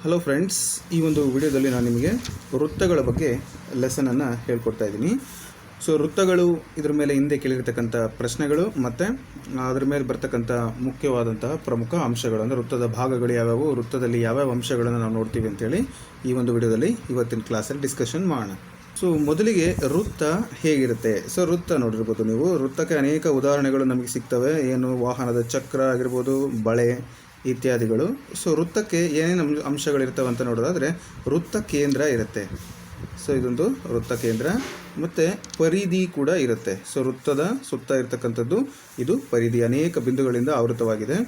Hello friends, ಈ ಒಂದು ವಿಡಿಯೋದಲ್ಲಿ ನಾನು ನಿಮಗೆ ವೃತ್ತಗಳ ಬಗ್ಗೆ ಲೆಸನನ್ನು ಹೇಳ್ಕೊಡ್ತಾ ಇದ್ದೀನಿ. ಸೊ ವೃತ್ತಗಳು ಇದರ ಮೇಲೆ ಹಿಂದೆ ಕೇಳಿರ್ತಕ್ಕಂಥ ಪ್ರಶ್ನೆಗಳು ಮತ್ತು ಅದರ ಮೇಲೆ ಬರ್ತಕ್ಕಂಥ ಮುಖ್ಯವಾದಂತಹ ಪ್ರಮುಖ ಅಂಶಗಳು, ಅಂದರೆ ವೃತ್ತದ ಭಾಗಗಳು ಯಾವ್ಯಾವು, ವೃತ್ತದಲ್ಲಿ ಯಾವ್ಯಾವ ಅಂಶಗಳನ್ನು ನಾವು ನೋಡ್ತೀವಿ ಅಂತೇಳಿ ಈ ಒಂದು ವಿಡಿಯೋದಲ್ಲಿ ಇವತ್ತಿನ ಕ್ಲಾಸಲ್ಲಿ ಡಿಸ್ಕಷನ್ ಮಾಡೋಣ. ಸೊ ಮೊದಲಿಗೆ ವೃತ್ತ ಹೇಗಿರುತ್ತೆ. ಸೊ ವೃತ್ತ ನೋಡಿರ್ಬೋದು ನೀವು, ವೃತ್ತಕ್ಕೆ ಅನೇಕ ಉದಾಹರಣೆಗಳು ನಮಗೆ ಸಿಗ್ತವೆ. ಏನು ವಾಹನದ ಚಕ್ರ ಆಗಿರ್ಬೋದು, ಬಳೆ ಇತ್ಯಾದಿಗಳು. ಸೊ ವೃತ್ತಕ್ಕೆ ಏನೇನು ಅಂಶಗಳಿರ್ತವೆ ಅಂತ ನೋಡೋದಾದರೆ ವೃತ್ತ ಕೇಂದ್ರ ಇರುತ್ತೆ. ಸೊ ಇದೊಂದು ವೃತ್ತ ಕೇಂದ್ರ ಮತ್ತು ಪರಿಧಿ ಕೂಡ ಇರುತ್ತೆ. ಸೊ ವೃತ್ತದ ಸುತ್ತ ಇರತಕ್ಕಂಥದ್ದು ಇದು ಪರಿಧಿ, ಅನೇಕ ಬಿಂದುಗಳಿಂದ ಆವೃತವಾಗಿದೆ.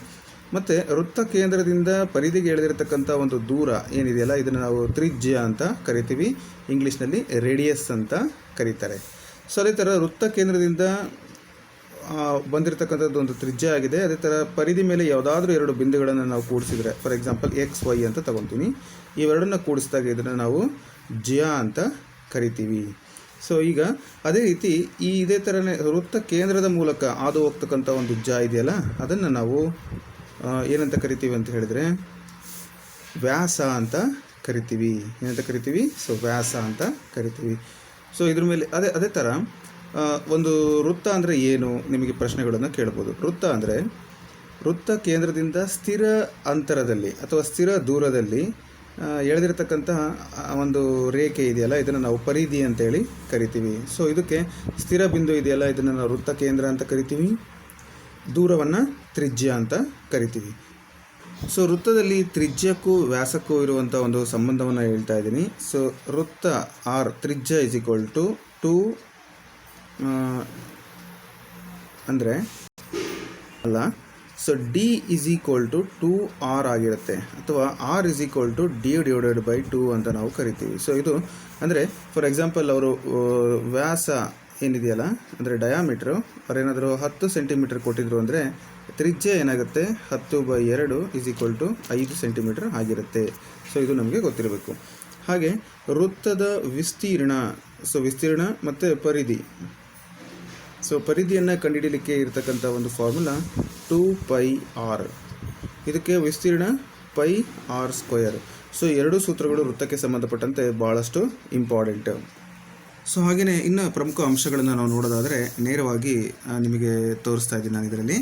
ಮತ್ತು ವೃತ್ತ ಕೇಂದ್ರದಿಂದ ಪರಿಧಿಗೆ ಎಳೆದಿರತಕ್ಕಂಥ ಒಂದು ದೂರ ಏನಿದೆಯಲ್ಲ, ಇದನ್ನು ನಾವು ತ್ರಿಜ್ಯ ಅಂತ ಕರಿತೀವಿ, ಇಂಗ್ಲೀಷ್ನಲ್ಲಿ ರೇಡಿಯಸ್ ಅಂತ ಕರೀತಾರೆ. ಸೊ ಅದೇ ಥರ ವೃತ್ತ ಕೇಂದ್ರದಿಂದ ಬಂದಿರತಕ್ಕಂಥದ್ದು ಒಂದು ತ್ರಿಜ್ಯ ಆಗಿದೆ. ಅದೇ ಥರ ಪರಿಧಿ ಮೇಲೆ ಯಾವುದಾದ್ರೂ ಎರಡು ಬಿಂದುಗಳನ್ನು ನಾವು ಕೂಡಿಸಿದರೆ, ಫಾರ್ ಎಕ್ಸಾಂಪಲ್ ಎಕ್ಸ್ ವೈ ಅಂತ ತಗೊತೀನಿ, ಇವೆರಡನ್ನ ಕೂಡಿಸಿದಾಗ ಇದನ್ನು ನಾವು ಜ್ಯ ಅಂತ ಕರಿತೀವಿ. ಸೊ ಈಗ ಅದೇ ರೀತಿ ಇದೇ ಥರನೇ ವೃತ್ತ ಕೇಂದ್ರದ ಮೂಲಕ ಹಾದು ಹೋಗ್ತಕ್ಕಂಥ ಒಂದು ಜ್ಯ ಇದೆಯಲ್ಲ, ಅದನ್ನು ನಾವು ಏನಂತ ಕರಿತೀವಿ ಅಂತ ಹೇಳಿದರೆ ವ್ಯಾಸ ಅಂತ ಕರಿತೀವಿ. ಏನಂತ ಕರಿತೀವಿ? ಸೊ ವ್ಯಾಸ ಅಂತ ಕರಿತೀವಿ. ಸೊ ಇದ್ರ ಮೇಲೆ ಅದೇ ಥರ ಒಂದು ವೃತ್ತ ಅಂದರೆ ಏನು, ನಿಮಗೆ ಪ್ರಶ್ನೆಗಳನ್ನು ಕೇಳ್ಬೋದು. ವೃತ್ತ ಅಂದರೆ ವೃತ್ತ ಕೇಂದ್ರದಿಂದ ಸ್ಥಿರ ಅಂತರದಲ್ಲಿ ಅಥವಾ ಸ್ಥಿರ ದೂರದಲ್ಲಿ ಎಳೆದಿರತಕ್ಕಂತಹ ಒಂದು ರೇಖೆ ಇದೆಯಲ್ಲ, ಇದನ್ನು ನಾವು ಪರಿಧಿ ಅಂತೇಳಿ ಕರಿತೀವಿ. ಸೊ ಇದಕ್ಕೆ ಸ್ಥಿರ ಬಿಂದು ಇದೆಯಲ್ಲ, ಇದನ್ನು ನಾವು ವೃತ್ತ ಕೇಂದ್ರ ಅಂತ ಕರಿತೀವಿ, ದೂರವನ್ನು ತ್ರಿಜ್ಯ ಅಂತ ಕರಿತೀವಿ. ಸೊ ವೃತ್ತದಲ್ಲಿ ತ್ರಿಜ್ಯಕ್ಕೂ ವ್ಯಾಸಕ್ಕೂ ಇರುವಂಥ ಒಂದು ಸಂಬಂಧವನ್ನು ಹೇಳ್ತಾ ಇದ್ದೀನಿ. ಸೊ ವೃತ್ತ ಆರ್ ತ್ರಿಜ್ಯ ಇಸ್ ಈಕ್ವಲ್ ಟು 2 ಅಂದರೆ ಅಲ್ಲ, so D is equal to 2r ಆಗಿರುತ್ತೆ, ಅಥವಾ R is equal to D divided by 2 ಅಂತ ನಾವು ಕರಿತೀವಿ. ಸೊ ಇದು ಅಂದರೆ ಫಾರ್ ಎಕ್ಸಾಂಪಲ್ ಅವರು ವ್ಯಾಸ ಏನಿದೆಯಲ್ಲ, ಅಂದರೆ ಡಯಾಮೀಟ್ರು ಅವರೇನಾದರೂ 10 ಸೆಂಟಿಮೀಟರ್ ಕೊಟ್ಟಿದ್ರು ಅಂದರೆ ತ್ರಿಜ್ಯ ಏನಾಗುತ್ತೆ, 10/2 ಇಸ್ ಈಕ್ವಲ್ ಟು 5 ಸೆಂಟಿಮೀಟರ್ ಆಗಿರುತ್ತೆ. ಸೊ ಇದು ನಮಗೆ ಗೊತ್ತಿರಬೇಕು. ಹಾಗೆ ವೃತ್ತದ ವಿಸ್ತೀರ್ಣ, ಸೊ ವಿಸ್ತೀರ್ಣ ಮತ್ತು ಪರಿಧಿ. ಸೊ ಪರಿಧಿಯನ್ನು ಕಂಡುಹಿಡಲಿಕ್ಕೆ ಇರತಕ್ಕಂಥ ಒಂದು ಫಾರ್ಮುಲಾ 2πr, ಇದಕ್ಕೆ ವಿಸ್ತೀರ್ಣ πr². ಸೊ ಎರಡೂ ಸೂತ್ರಗಳು ವೃತ್ತಕ್ಕೆ ಸಂಬಂಧಪಟ್ಟಂತೆ ಭಾಳಷ್ಟು ಇಂಪಾರ್ಟೆಂಟ್. ಸೊ ಹಾಗೆಯೇ ಇನ್ನು ಪ್ರಮುಖ ಅಂಶಗಳನ್ನು ನಾವು ನೋಡೋದಾದರೆ ನೇರವಾಗಿ ನಿಮಗೆ ತೋರಿಸ್ತಾ ಇದ್ದೀನಿ ನಾನು ಇದರಲ್ಲಿ.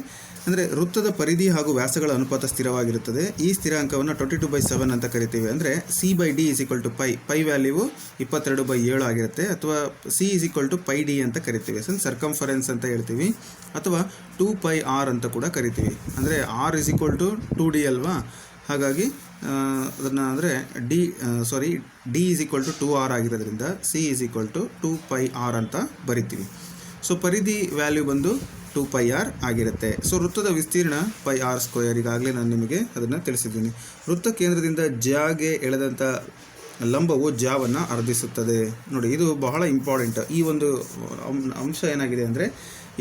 ಅಂದರೆ ವೃತ್ತದ ಪರಿಧಿ ಹಾಗೂ ವ್ಯಾಸಗಳ ಅನುಪಾತ ಸ್ಥಿರವಾಗಿರುತ್ತದೆ. ಈ ಸ್ಥಿರಾಂಕವನ್ನು 22/7 ಅಂತ ಕರಿತೀವಿ. ಅಂದರೆ c/d is equal to pi value 22/7 ಆಗಿರುತ್ತೆ, ಅಥವಾ c is equal to πd ಅಂತ ಕರಿತೀವಿ. ಸರ್ಕಂಫರೆನ್ಸ್ ಅಂತ ಹೇಳ್ತೀವಿ, ಅಥವಾ 2πr ಅಂತ ಕೂಡ ಕರಿತೀವಿ. ಅಂದರೆ r is equal to 2d ಅಲ್ವಾ, ಹಾಗಾಗಿ ಅದನ್ನು ಅಂದರೆ D is equal to 2r ಆಗಿರೋದ್ರಿಂದ C is equal to 2πr ಅಂತ ಬರಿತೀವಿ. ಸೊ ಪರಿಧಿ ವ್ಯಾಲ್ಯೂ ಬಂದು 2πr ಆಗಿರುತ್ತೆ. ಸೊ ವೃತ್ತದ ವಿಸ್ತೀರ್ಣ πr². ಈಗಾಗಲೇ ನಾನು ನಿಮಗೆ ಅದನ್ನು ತಿಳಿಸಿದ್ದೀನಿ. ವೃತ್ತ ಕೇಂದ್ರದಿಂದ ಜಾಗೆ ಎಳೆದಂಥ ಲಂಬವು ಜಾವನ್ನು ಅರ್ಧಿಸುತ್ತದೆ. ನೋಡಿ, ಇದು ಬಹಳ ಇಂಪಾರ್ಟೆಂಟ್. ಈ ಒಂದು ಅಂಶ ಏನಾಗಿದೆ ಅಂದರೆ,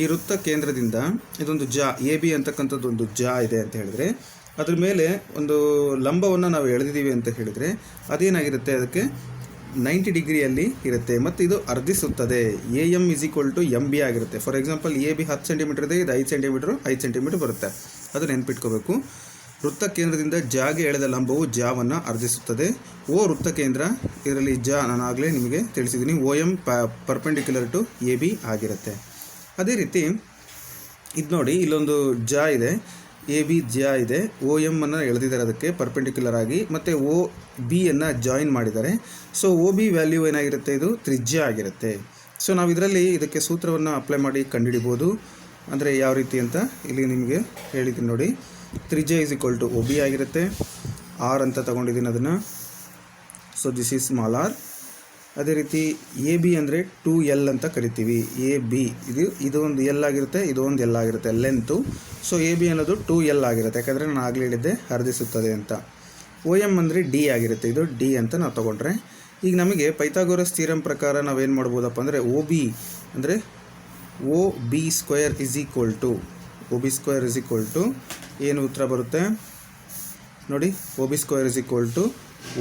ಈ ವೃತ್ತ ಕೇಂದ್ರದಿಂದ ಇದೊಂದು ಎ ಬಿ ಅಂತಕ್ಕಂಥದ್ದು ಒಂದು ಇದೆ ಅಂತ ಹೇಳಿದರೆ, ಅದ್ರ ಮೇಲೆ ಒಂದು ಲಂಬವನ್ನು ನಾವು ಎಳೆದಿದ್ದೀವಿ ಅಂತ ಹೇಳಿದರೆ ಅದೇನಾಗಿರುತ್ತೆ, ಅದಕ್ಕೆ 90 ಡಿಗ್ರಿಯಲ್ಲಿ ಇರುತ್ತೆ ಮತ್ತು ಇದು ಅರ್ಧಿಸುತ್ತದೆ. AM is equal to MB ಆಗಿರುತ್ತೆ. For example A B 10 centimetre ಇದೆ, ಇದು 5 ಸೆಂಟಿಮೀಟರ್ ಬರುತ್ತೆ. ಅದು ನೆನ್ಪಿಟ್ಕೋಬೇಕು. ವೃತ್ತ ಕೇಂದ್ರದಿಂದ ಜಾಗೆ ಎಳೆದ ಲಂಬವು ಜಾವನ್ನು ಅರ್ಧಿಸುತ್ತದೆ. ವೃತ್ತ ಕೇಂದ್ರ, ಇದರಲ್ಲಿ ನಾನು ಆಗಲೇ ನಿಮಗೆ ತಿಳಿಸಿದ್ದೀನಿ, OM ಪರ್ಪೆಂಡಿಕ್ಯುಲರ್ ಟು AB ಆಗಿರುತ್ತೆ. ಅದೇ ರೀತಿ ಇದು ನೋಡಿ, ಇಲ್ಲೊಂದು ಇದೆ, ಎ ಬಿ ಇದೆ, OM ಅನ್ನು ಎಳೆದಿದ್ದಾರೆ ಅದಕ್ಕೆ ಪರ್ಪೆಂಡಿಕ್ಯುಲರ್ ಆಗಿ, ಮತ್ತು OB ಅನ್ನು ಜಾಯಿನ್ ಮಾಡಿದ್ದಾರೆ. ಸೊ OB ವ್ಯಾಲ್ಯೂ ಏನಾಗಿರುತ್ತೆ, ಇದು ತ್ರಿಜ್ಯ ಆಗಿರುತ್ತೆ. ಸೊ ನಾವು ಇದರಲ್ಲಿ ಇದಕ್ಕೆ ಸೂತ್ರವನ್ನು ಅಪ್ಲೈ ಮಾಡಿ ಕಂಡುಹಿಡಿಬೋದು. ಅಂದರೆ ಯಾವ ರೀತಿ ಅಂತ ಇಲ್ಲಿ ನಿಮಗೆ ಹೇಳಿದ್ದೀನಿ ನೋಡಿ. ತ್ರಿಜ್ಯ ಇಸ್ ಈಕ್ವಲ್ ಟು OB ಆಗಿರುತ್ತೆ, ಆರ್ ಅಂತ ತಗೊಂಡಿದ್ದೀನಿ ಅದನ್ನು. So this is small R. ಅದೇ ರೀತಿ ಎ ಬಿ ಅಂದರೆ 2L ಅಂತ ಕರಿತೀವಿ. ಎ ಬಿ ಇದು ಒಂದು L ಆಗಿರುತ್ತೆ, ಇದು ಒಂದು L ಆಗಿರುತ್ತೆ ಲೆಂತು. ಸೊ ಎ ಬಿ ಅನ್ನೋದು 2L ಆಗಿರುತ್ತೆ, ಯಾಕಂದರೆ ನಾನು ಆಗಲೇ ಹೇಳಿದ್ದೆ ಅರ್ಧಿಸುತ್ತದೆ ಅಂತ. OM ಅಂದರೆ D ಆಗಿರುತ್ತೆ, ಇದು D ಅಂತ ನಾವು ತೊಗೊಂಡ್ರೆ. ಈಗ ನಮಗೆ ಪೈಥಾಗೋರಸ್ ಥಿಯರಮ್ ಪ್ರಕಾರ ನಾವೇನು ಮಾಡ್ಬೋದಪ್ಪ ಅಂದರೆ OB ಅಂದರೆ OB² ಇಸ್ ಈಕ್ವಲ್ ಟು ಏನು ಉತ್ತರ ಬರುತ್ತೆ, ನೋಡಿ O B square is equal to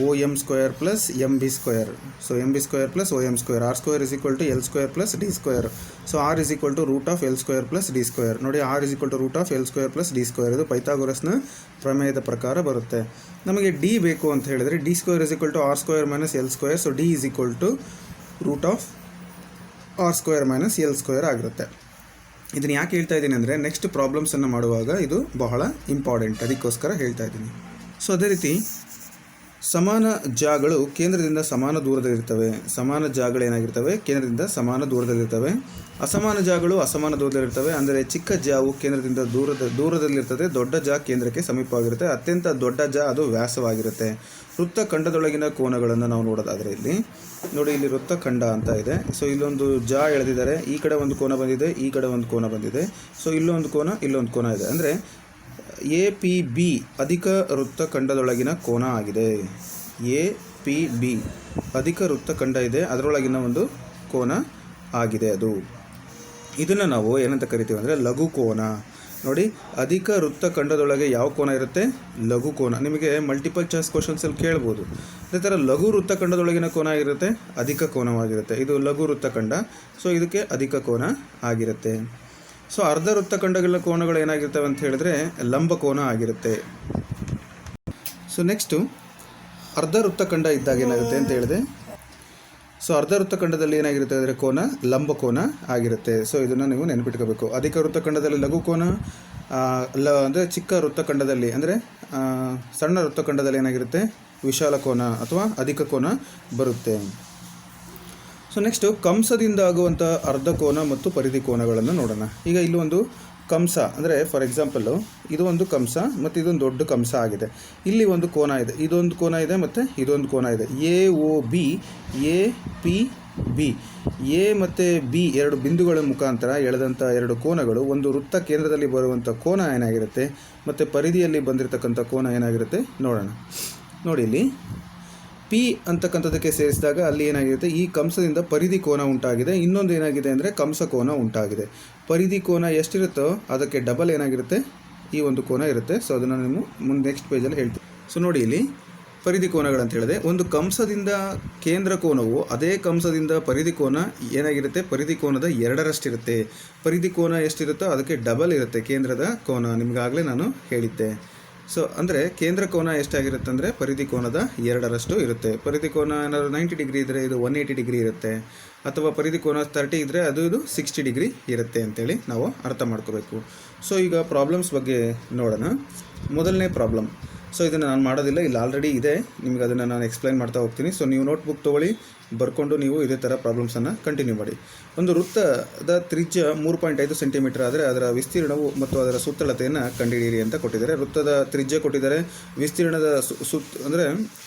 O M square plus M B square. So M B square plus O M square. R square is equal to L square plus D square. So R is equal to root of L square plus D square. ನೋಡಿ R is equal to root of L square plus D square. ಇದು ಪೈಥಾಗೊರಸ್ನ ಪ್ರಮೇಯದ ಪ್ರಕಾರ ಬರುತ್ತೆ. ನಮಗೆ D ಬೇಕು ಅಂತ ಹೇಳಿದರೆ D square is equal to R square minus L square. So D is equal to root of R square minus L square ಆಗಿರುತ್ತೆ. ಇದನ್ನು ಯಾಕೆ ಹೇಳ್ತಾ ಇದ್ದೀನಿ ಅಂದರೆ ನೆಕ್ಸ್ಟ್ ಪ್ರಾಬ್ಲಮ್ಸನ್ನು ಮಾಡುವಾಗ ಇದು ಬಹಳ ಇಂಪಾರ್ಟೆಂಟ್, ಅದಕ್ಕೋಸ್ಕರ ಹೇಳ್ತಾ ಇದ್ದೀನಿ. ಸೊ ಅದೇ ರೀತಿ ಸಮಾನ ಜಾಗಳು ಕೇಂದ್ರದಿಂದ ಸಮಾನ ದೂರದಲ್ಲಿರ್ತವೆ. ಸಮಾನ ಜಾಗಳು ಏನಾಗಿರ್ತವೆ? ಕೇಂದ್ರದಿಂದ ಸಮಾನ ದೂರದಲ್ಲಿರ್ತವೆ. ಅಸಮಾನ ಜಾಗಳು ಅಸಮಾನ ದೂರದಲ್ಲಿರ್ತವೆ. ಅಂದರೆ ಚಿಕ್ಕ ಜಾವು ಕೇಂದ್ರದಿಂದ ದೂರದಲ್ಲಿರ್ತದೆ, ದೊಡ್ಡ ಜಾ ಕೇಂದ್ರಕ್ಕೆ ಸಮೀಪವಾಗಿರುತ್ತೆ. ಅತ್ಯಂತ ದೊಡ್ಡ ಜಾ ಅದು ವ್ಯಾಸವಾಗಿರುತ್ತೆ. ವೃತ್ತಖಂಡದೊಳಗಿನ ಕೋನಗಳನ್ನು ನಾವು ನೋಡೋದಾದರೆ ಇಲ್ಲಿ ನೋಡಿ, ಇಲ್ಲಿ ವೃತ್ತಖಂಡ ಅಂತ ಇದೆ. ಸೊ ಇಲ್ಲೊಂದು ಜಾ ಎಳೆದಿದ್ದಾರೆ, ಈ ಕಡೆ ಒಂದು ಕೋನ ಬಂದಿದೆ, ಈ ಕಡೆ ಒಂದು ಕೋನ ಬಂದಿದೆ. ಸೊ ಇಲ್ಲೊಂದು ಕೋನ, ಇಲ್ಲೊಂದು ಕೋನ ಇದೆ. ಅಂದರೆ ಎ ಪಿ ಬಿ ಅಧಿಕ ವೃತ್ತಖಂಡದೊಳಗಿನ ಕೋನ ಆಗಿದೆ. ಎ ಪಿ ಬಿ ಅಧಿಕ ವೃತ್ತಖಂಡ ಇದೆ, ಅದರೊಳಗಿನ ಒಂದು ಕೋನ ಆಗಿದೆ ಅದು. ಇದನ್ನು ನಾವು ಏನಂತ ಕರಿತೀವಿ ಅಂದರೆ ಲಘು ಕೋನ. ನೋಡಿ, ಅಧಿಕ ವೃತ್ತಖಂಡದೊಳಗೆ ಯಾವ ಕೋನ ಇರುತ್ತೆ? ಲಘು ಕೋನ. ನಿಮಗೆ ಮಲ್ಟಿಪಲ್ ಚಾಯ್ಸ್ ಕ್ವಶನ್ಸಲ್ಲಿ ಕೇಳ್ಬೋದು. ಅದೇ ಥರ ಲಘು ವೃತ್ತಖಂಡದೊಳಗಿನ ಕೋನ ಆಗಿರುತ್ತೆ, ಅಧಿಕ ಕೋನವಾಗಿರುತ್ತೆ. ಇದು ಲಘು ವೃತ್ತಖಂಡ, ಸೊ ಇದಕ್ಕೆ ಅಧಿಕ ಕೋನ ಆಗಿರುತ್ತೆ. ಸೊ ಅರ್ಧ ವೃತ್ತಖಂಡಗಳ ಕೋನಗಳು ಏನಾಗಿರ್ತವೆ ಅಂತ ಹೇಳಿದ್ರೆ ಲಂಬ ಕೋನ ಆಗಿರುತ್ತೆ. ಸೊ ನೆಕ್ಸ್ಟು ಅರ್ಧ ವೃತ್ತಖಂಡ ಇದ್ದಾಗ ಏನಾಗುತ್ತೆ ಅಂತ ಹೇಳಿದೆ. ಸೊ ಅರ್ಧ ವೃತ್ತಖಂಡದಲ್ಲಿ ಏನಾಗಿರುತ್ತೆ ಅಂದರೆ ಕೋನ ಲಂಬ ಕೋನ ಆಗಿರುತ್ತೆ. ಸೊ ಇದನ್ನು ನೀವು ನೆನಪಿಟ್ಕೋಬೇಕು. ಅಧಿಕ ವೃತ್ತಖಂಡದಲ್ಲಿ ಲಘು ಕೋನ, ಅಂದರೆ ಚಿಕ್ಕ ವೃತ್ತಖಂಡದಲ್ಲಿ ಅಂದರೆ ಸಣ್ಣ ವೃತ್ತಖಂಡದಲ್ಲಿ ಏನಾಗಿರುತ್ತೆ? ವಿಶಾಲ ಕೋನ ಅಥವಾ ಅಧಿಕ ಕೋನ ಬರುತ್ತೆ. ಸೊ ನೆಕ್ಸ್ಟು ಕಂಸದಿಂದ ಆಗುವಂಥ ಅರ್ಧ ಕೋನ ಮತ್ತು ಪರಿಧಿ ಕೋನಗಳನ್ನು ನೋಡೋಣ. ಈಗ ಇಲ್ಲಿ ಒಂದು ಕಂಸ ಅಂದರೆ ಫಾರ್ ಎಕ್ಸಾಂಪಲ್ಲು ಇದು ಒಂದು ಕಂಸ ಮತ್ತು ಇದೊಂದು ದೊಡ್ಡ ಕಂಸ ಆಗಿದೆ. ಇಲ್ಲಿ ಒಂದು ಕೋನ ಇದೆ, ಇದೊಂದು ಕೋನ ಇದೆ ಮತ್ತು ಇದೊಂದು ಕೋನ ಇದೆ. A O B, A P B. A ಮತ್ತು ಬಿ ಎರಡು ಬಿಂದುಗಳ ಮುಖಾಂತರ ಎಳೆದಂಥ ಎರಡು ಕೋನಗಳು ಒಂದು ವೃತ್ತ ಕೇಂದ್ರದಲ್ಲಿ ಬರುವಂಥ ಕೋನ ಏನಾಗಿರುತ್ತೆ ಮತ್ತು ಪರಿಧಿಯಲ್ಲಿ ಬಂದಿರತಕ್ಕಂಥ ಕೋನ ಏನಾಗಿರುತ್ತೆ ನೋಡೋಣ. ನೋಡಿ, ಇಲ್ಲಿ ಪಿ ಅಂತಕ್ಕಂಥದ್ದಕ್ಕೆ ಸೇರಿಸಿದಾಗ ಅಲ್ಲಿ ಏನಾಗಿರುತ್ತೆ, ಈ ಕಂಸದಿಂದ ಪರಿಧಿ ಕೋನ ಉಂಟಾಗಿದೆ. ಇನ್ನೊಂದು ಏನಾಗಿದೆ ಅಂದರೆ ಕಂಸ ಕೋನ ಉಂಟಾಗಿದೆ. ಪರಿಧಿ ಕೋನ ಎಷ್ಟಿರುತ್ತೋ ಅದಕ್ಕೆ ಡಬಲ್ ಏನಾಗಿರುತ್ತೆ, ಈ ಒಂದು ಕೋನ ಇರುತ್ತೆ. ಸೊ ಅದನ್ನು ನೀವು ಮುಂದೆ ನೆಕ್ಸ್ಟ್ ಪೇಜಲ್ಲಿ ಹೇಳ್ತೀವಿ. ಸೊ ನೋಡಿ, ಇಲ್ಲಿ ಪರಿಧಿ ಕೋನಗಳಂತ ಹೇಳಿದೆ. ಒಂದು ಕಂಸದಿಂದ ಕೇಂದ್ರ ಕೋನವು ಅದೇ ಕಂಸದಿಂದ ಪರಿಧಿ ಕೋನ ಏನಾಗಿರುತ್ತೆ, ಪರಿಧಿ ಕೋನದ 2ರಷ್ಟಿರುತ್ತೆ. ಪರಿಧಿ ಕೋನ ಎಷ್ಟಿರುತ್ತೋ ಅದಕ್ಕೆ ಡಬಲ್ ಇರುತ್ತೆ ಕೇಂದ್ರದ ಕೋನ. ನಿಮಗಾಗಲೇ ನಾನು ಹೇಳಿದ್ದೆ. ಸೊ ಅಂದರೆ ಕೇಂದ್ರ ಕೋನ ಎಷ್ಟಾಗಿರುತ್ತೆ ಅಂದರೆ ಪರಿಧಿ ಕೋನದ 2ರಷ್ಟು ಇರುತ್ತೆ. ಪರಿಧಿ ಕೋನ ಏನಾದರೂ 90 ಡಿಗ್ರಿ ಇದ್ದರೆ ಇದು 180 ಡಿಗ್ರಿ ಇರುತ್ತೆ, ಅಥವಾ ಪರಿಧಿ ಕೋನ 30 ಇದ್ದರೆ ಇದು 60 ಡಿಗ್ರಿ ಇರುತ್ತೆ ಅಂತೇಳಿ ನಾವು ಅರ್ಥ ಮಾಡ್ಕೋಬೇಕು. ಸೊ ಈಗ ಪ್ರಾಬ್ಲಮ್ಸ್ ಬಗ್ಗೆ ನೋಡೋಣ. ಮೊದಲನೇ ಪ್ರಾಬ್ಲಮ್. ಸೊ ಇದನ್ನು ನಾನು ಮಾಡೋದಿಲ್ಲ, ಇಲ್ಲಿ ಆಲ್ರೆಡಿ ಇದೆ, ನಿಮಗೆ ಅದನ್ನು ನಾನು ಎಕ್ಸ್ಪ್ಲೈನ್ ಮಾಡ್ತಾ ಹೋಗ್ತೀನಿ. ಸೊ ನೀವು ನೋಟ್ಬುಕ್ ತೊಗೊಳ್ಳಿ, ಬರ್ಕೊಂಡು ನೀವು ಇದೇ ಥರ ಪ್ರಾಬ್ಲಮ್ಸನ್ನು ಕಂಟಿನ್ಯೂ ಮಾಡಿ. ಒಂದು ವೃತ್ತದ ತ್ರಿಜ್ಯ 3.5 ಸೆಂಟಿಮೀಟರ್ ಆದರೆ ಅದರ ವಿಸ್ತೀರ್ಣವು ಮತ್ತು ಅದರ ಸುತ್ತಳತೆಯನ್ನು ಕಂಡುಹಿಡಿಯಿರಿ ಅಂತ ಕೊಟ್ಟಿದ್ದಾರೆ. ವೃತ್ತದ ತ್ರಿಜ್ಯ ಕೊಟ್ಟಿದ್ದಾರೆ. ವಿಸ್ತೀರ್ಣದ ಅಂದರೆ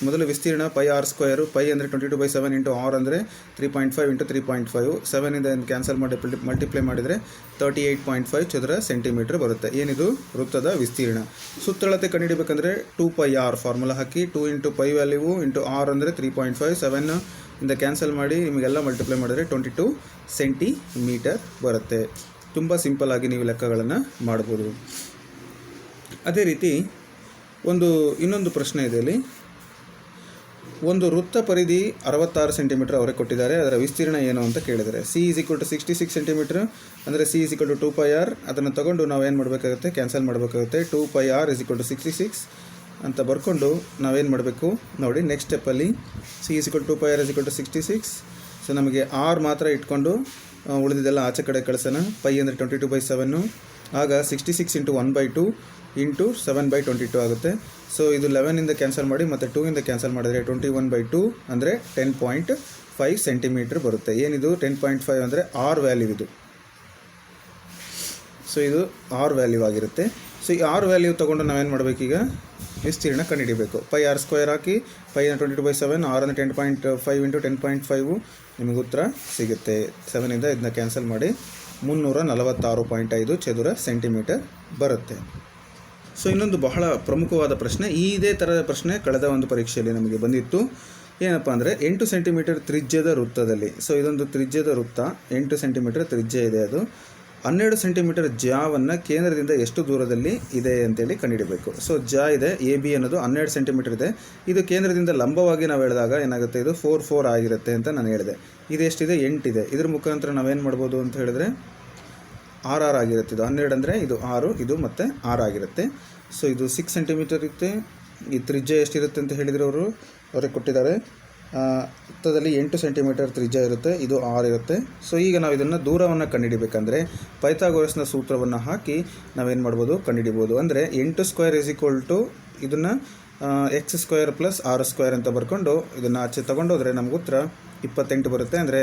ಮೊದಲು ವಿಸ್ತೀರ್ಣ ಪೈ ಆರ್ ಸ್ಕ್ವೇರು. ಪೈ ಅಂದರೆ 22/7 ಇಂಟು ಆರ್ ಅಂದರೆ 3.5 ಇಂಟು 3.5. 7ಇಂದ ಕ್ಯಾನ್ಸಲ್ ಮಾಡಿ ಮಲ್ಟಿಪ್ಲೈ ಮಾಡಿದರೆ 38.5 ಚದರ ಸೆಂಟಿಮೀಟರ್ ಬರುತ್ತೆ. ಏನಿದು ವೃತ್ತದ ವಿಸ್ತೀರ್ಣ. ಸುತ್ತಳತೆ ಕಂಡುಹಿಡಬೇಕಂದ್ರೆ 2πr ಫಾರ್ಮುಲಾ ಹಾಕಿ 2 into pi value into R ಅಂದರೆ 3.5. 7 ಇಂದ ಕ್ಯಾನ್ಸಲ್ ಮಾಡಿ ನಿಮಗೆಲ್ಲ ಮಲ್ಟಿಪ್ಲೈ ಮಾಡಿದರೆ 22 ಸೆಂಟಿಮೀಟರ್ ಬರುತ್ತೆ. ತುಂಬ ಸಿಂಪಲ್ ಆಗಿ ನೀವು ಲೆಕ್ಕಗಳನ್ನು ಮಾಡ್ಬೋದು. ಅದೇ ರೀತಿ ಇನ್ನೊಂದು ಪ್ರಶ್ನೆ ಇದೆ. ಇಲ್ಲಿ ಒಂದು ವೃತ್ತ ಪರಿಧಿ 66 ಸೆಂಟಿಮೀಟರ್ ಅವರೇ ಕೊಟ್ಟಿದ್ದಾರೆ. ಅದರ ವಿಸ್ತೀರ್ಣ ಏನು ಅಂತ ಕೇಳಿದರೆ C is equal to 66 centimetre ಅಂದರೆ C is equal to 2πr. ಅದನ್ನು ತಗೊಂಡು ನಾವೇನು ಮಾಡಬೇಕಾಗುತ್ತೆ, ಕ್ಯಾನ್ಸಲ್ ಮಾಡಬೇಕಾಗುತ್ತೆ. 2πr ಈಸ್ ಈಕ್ವಲ್ ಟು 66 ಅಂತ ಬರ್ಕೊಂಡು ನಾವೇನು ಮಾಡಬೇಕು ನೋಡಿ. ನೆಕ್ಸ್ಟ್ ಸ್ಟೆಪ್ಪಲ್ಲಿ C is equal to 2πr is equal to 66. So ನಮಗೆ ಆರ್ ಮಾತ್ರ ಇಟ್ಕೊಂಡು ಉಳಿದಿದ್ದೆಲ್ಲ ಆಚೆ ಕಡೆ ಕಳಿಸೋಣ. ಪೈ ಅಂದರೆ 22/7. ಆಗ 66 ಇಂಟು 1/2 ಇಂಟು 7/22 ಆಗುತ್ತೆ. ಸೊ ಇದು 11ಇಂದ ಕ್ಯಾನ್ಸಲ್ ಮಾಡಿ ಮತ್ತು 2ಇಂದ ಕ್ಯಾನ್ಸಲ್ ಮಾಡಿದರೆ 21/2 ಅಂದರೆ 10.5 ಸೆಂಟಿಮೀಟರ್ ಬರುತ್ತೆ. ಏನಿದು 10.5 ಅಂದರೆ ಆರ್ ವ್ಯಾಲ್ಯೂ ಇದು. ಸೊ ಇದು ಆರ್ ವ್ಯಾಲ್ಯೂ ಆಗಿರುತ್ತೆ. ಸೊ ಈ ಆರ್ ವ್ಯಾಲ್ಯೂ ತೊಗೊಂಡು ನಾವೇನು ಮಾಡಬೇಕೀಗ, ವಿಸ್ತೀರ್ಣ ಕಂಡುಹಿಡಿಬೇಕು. ಪೈ ಆರ್ ಸ್ಕ್ವೇರ್ ಹಾಕಿ ಪೈ 22/7, ಆರ್ ಅಂದರೆ 10.5 ಇಂಟು 10.5 ನಿಮಗೆ ಉತ್ತರ ಸಿಗುತ್ತೆ. 7ಇಂದ ಇದನ್ನ ಕ್ಯಾನ್ಸಲ್ ಮಾಡಿ 346.5 ಚದುರ ಸೆಂಟಿಮೀಟರ್ ಬರುತ್ತೆ. ಸೊ ಇನ್ನೊಂದು ಬಹಳ ಪ್ರಮುಖವಾದ ಪ್ರಶ್ನೆ, ಇದೇ ಥರದ ಪ್ರಶ್ನೆ ಕಳೆದ ಒಂದು ಪರೀಕ್ಷೆಯಲ್ಲಿ ನಮಗೆ ಬಂದಿತ್ತು. ಏನಪ್ಪ ಅಂದರೆ 8 ಸೆಂಟಿಮೀಟರ್ ತ್ರಿಜ್ಯದ ವೃತ್ತದಲ್ಲಿ. ಸೊ ಇದೊಂದು ತ್ರಿಜ್ಯದ ವೃತ್ತ, 8 ಸೆಂಟಿಮೀಟರ್ ತ್ರಿಜ್ಯ ಇದೆ ಅದು. 12 ಸೆಂಟಿಮೀಟರ್ ಜಾವನ್ನು ಕೇಂದ್ರದಿಂದ ಎಷ್ಟು ದೂರದಲ್ಲಿ ಇದೆ ಅಂತೇಳಿ ಕಂಡುಹಿಡಬೇಕು. ಸೊ ಜಾ ಇದೆ ಎ ಬಿ ಅನ್ನೋದು 12 ಸೆಂಟಿಮೀಟರ್ ಇದೆ. ಇದು ಕೇಂದ್ರದಿಂದ ಲಂಬವಾಗಿ ನಾವು ಹೇಳಿದಾಗ ಏನಾಗುತ್ತೆ, ಇದು 4 ಆಗಿರುತ್ತೆ ಅಂತ ನಾನು ಹೇಳಿದೆ. ಇದು ಎಷ್ಟಿದೆ, 8 ಇದೆ. ಇದ್ರ ಮುಖಾಂತರ ನಾವೇನು ಮಾಡ್ಬೋದು ಅಂತ ಹೇಳಿದ್ರೆ ಆರ್ ಆಗಿರುತ್ತೆ. ಇದು 12 ಅಂದರೆ ಇದು 6, ಇದು ಮತ್ತು 6 ಆಗಿರುತ್ತೆ. ಸೊ ಇದು 6 ಸೆಂಟಿಮೀಟರ್ ಇರುತ್ತೆ. ಈ ತ್ರಿಜ್ಯ ಎಷ್ಟಿರುತ್ತೆ ಅಂತ ಹೇಳಿದರೆ ಅವ್ರಿಗೆ ಕೊಟ್ಟಿದ್ದಾರೆ. ವೃತ್ತದಲ್ಲಿ 8 ಸೆಂಟಿಮೀಟರ್ ತ್ರಿಜ್ಯ ಇರುತ್ತೆ, ಇದು 6 ಇರುತ್ತೆ. ಸೊ ಈಗ ನಾವು ಇದನ್ನು ದೂರವನ್ನು ಕಂಡುಹಿಡಿಬೇಕಂದ್ರೆ ಪೈಥಾಗೋರಸ್ನ ಸೂತ್ರವನ್ನು ಹಾಕಿ ನಾವೇನು ಮಾಡ್ಬೋದು, ಕಂಡುಹಿಡಿಬೋದು. ಅಂದರೆ 8 ಸ್ಕ್ವೇರ್ ಇಸ್ ಈಕ್ವಲ್ ಟು ಇದನ್ನು X square plus R square ಅಂತ ಬರ್ಕೊಂಡು ಇದನ್ನು ಆಚೆ ತೊಗೊಂಡೋದ್ರೆ ನಮ್ಗೆ ಉತ್ತರ 28 ಬರುತ್ತೆ. ಅಂದರೆ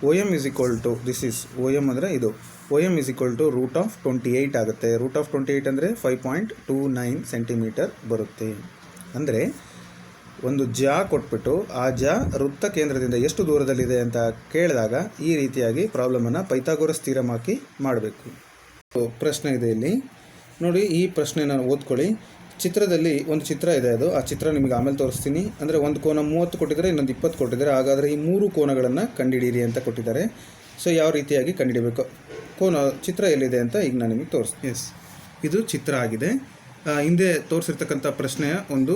O M is equal to this is O M ಅಂದರೆ ಇದು O M is equal to √28 ಆಗುತ್ತೆ. √28 ಅಂದರೆ 5.29 ಸೆಂಟಿಮೀಟರ್ ಬರುತ್ತೆ. ಅಂದರೆ ಒಂದು ಜಾ ಕೊಟ್ಬಿಟ್ಟು ಆ ಜಾ ವೃತ್ತ ಕೇಂದ್ರದಿಂದ ಎಷ್ಟು ದೂರದಲ್ಲಿದೆ ಅಂತ ಕೇಳಿದಾಗ ಈ ರೀತಿಯಾಗಿ ಪ್ರಾಬ್ಲಮನ್ನು ಪೈಥಾಗೋರಸ್ ಥಿಯರಮ್ ಹಾಕಿ ಮಾಡಬೇಕು. ಪ್ರಶ್ನೆ ಇದೆ ಇಲ್ಲಿ ನೋಡಿ, ಈ ಪ್ರಶ್ನೆನ ಓದ್ಕೊಳ್ಳಿ. ಚಿತ್ರದಲ್ಲಿ ಒಂದು ಚಿತ್ರ ಇದೆ, ಅದು ಆ ಚಿತ್ರ ನಿಮಗೆ ಆಮೇಲೆ ತೋರಿಸ್ತೀನಿ. ಅಂದರೆ ಒಂದು ಕೋನ 30 ಕೊಟ್ಟಿದ್ದಾರೆ, ಇನ್ನೊಂದು 20 ಕೊಟ್ಟಿದ್ದಾರೆ. ಹಾಗಾದರೆ ಈ 3 ಕೋನಗಳನ್ನು ಕಂಡುಹಿಡಿಯಿರಿ ಅಂತ ಕೊಟ್ಟಿದ್ದಾರೆ. ಸೊ ಯಾವ ರೀತಿಯಾಗಿ ಕಂಡುಹಿಡಬೇಕು, ಚಿತ್ರ ಎಲ್ಲಿದೆ ಅಂತ ಈಗ ನಾನು ನಿಮಗೆ ತೋರಿಸ್ತೀನಿ. ಇದು ಚಿತ್ರ ಆಗಿದೆ. ಹಿಂದೆ ತೋರಿಸಿರ್ತಕ್ಕಂಥ ಪ್ರಶ್ನೆಯ ಒಂದು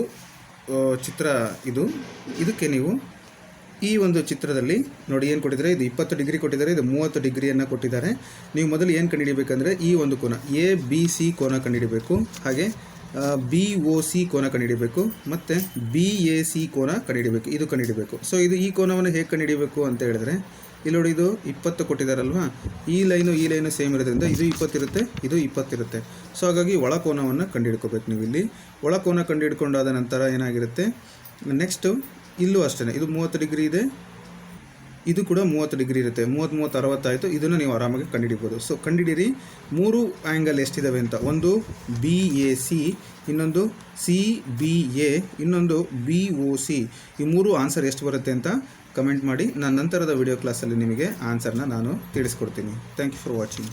ಚಿತ್ರ ಇದಕ್ಕೆ ನೀವು ಈ ಒಂದು ಚಿತ್ರದಲ್ಲಿ ನೋಡಿ ಏನು ಕೊಟ್ಟಿದ್ದಾರೆ, ಇದು 20 ಡಿಗ್ರಿ ಕೊಟ್ಟಿದ್ದಾರೆ, ಇದು 30 ಡಿಗ್ರಿಯನ್ನು ಕೊಟ್ಟಿದ್ದಾರೆ. ನೀವು ಮೊದಲು ಏನು ಕಂಡುಹಿಡಬೇಕಂದ್ರೆ ಈ ಒಂದು ಕೋನ ಎ ಬಿ ಸಿ ಕೋನ ಕಂಡುಹಿಡಬೇಕು, ಹಾಗೆ ಬಿ ಒ ಸಿ ಕೋನ ಕಂಡುಹಿಡಬೇಕು, ಮತ್ತು ಬಿ ಎ ಸಿ ಕೋನ ಕಂಡುಹಿಡಬೇಕು, ಇದು ಕಂಡುಹಿಡಬೇಕು. ಸೊ ಈ ಕೋನವನ್ನು ಹೇಗೆ ಕಂಡುಹಿಡಬೇಕು ಅಂತ ಹೇಳಿದ್ರೆ ಇಲ್ಲಿ ನೋಡಿ, ಇದು 20 ಕೊಟ್ಟಿದ್ದಾರಲ್ವಾ, ಈ ಲೈನು ಸೇಮ್ ಇರೋದ್ರಿಂದ ಇದು 20 ಇರುತ್ತೆ, ಇದು 20 ಇರುತ್ತೆ. ಸೊ ಹಾಗಾಗಿ ಒಳಕೋನವನ್ನು ಕಂಡುಹಿಡ್ಕೋಬೇಕು ನೀವು. ಇಲ್ಲಿ ಒಳಕೋನ ಕಂಡುಹಿಡ್ಕೊಂಡಾದ ನಂತರ ಏನಾಗಿರುತ್ತೆ, ನೆಕ್ಸ್ಟು ಇಲ್ಲೂ ಅಷ್ಟೇ, ಇದು 30 ಡಿಗ್ರಿ ಇದೆ, ಇದು ಕೂಡ 30 ಡಿಗ್ರಿ ಇರುತ್ತೆ. 30 60 ಆಯಿತು. ಇದನ್ನು ನೀವು ಆರಾಮಾಗಿ ಕಂಡುಹಿಡಿಬೋದು. ಸೊ ಕಂಡುಹಿಡಿರಿ 3 ಆ್ಯಂಗಲ್ ಎಷ್ಟಿದ್ದಾವೆ ಅಂತ. ಒಂದು ಬಿ ಎ ಸಿ, ಇನ್ನೊಂದು ಸಿ ಬಿ ಎ, ಇನ್ನೊಂದು ಬಿ ಒ ಸಿ. ಈ 3 ಆನ್ಸರ್ ಎಷ್ಟು ಬರುತ್ತೆ ಅಂತ ಕಮೆಂಟ್ ಮಾಡಿ. ನಾನು ನಂತರದ ವಿಡಿಯೋ ಕ್ಲಾಸಲ್ಲಿ ನಿಮಗೆ ಆನ್ಸರ್ನ ನಾನು ತಿಳಿಸ್ಕೊಡ್ತೀನಿ. Thank you for watching.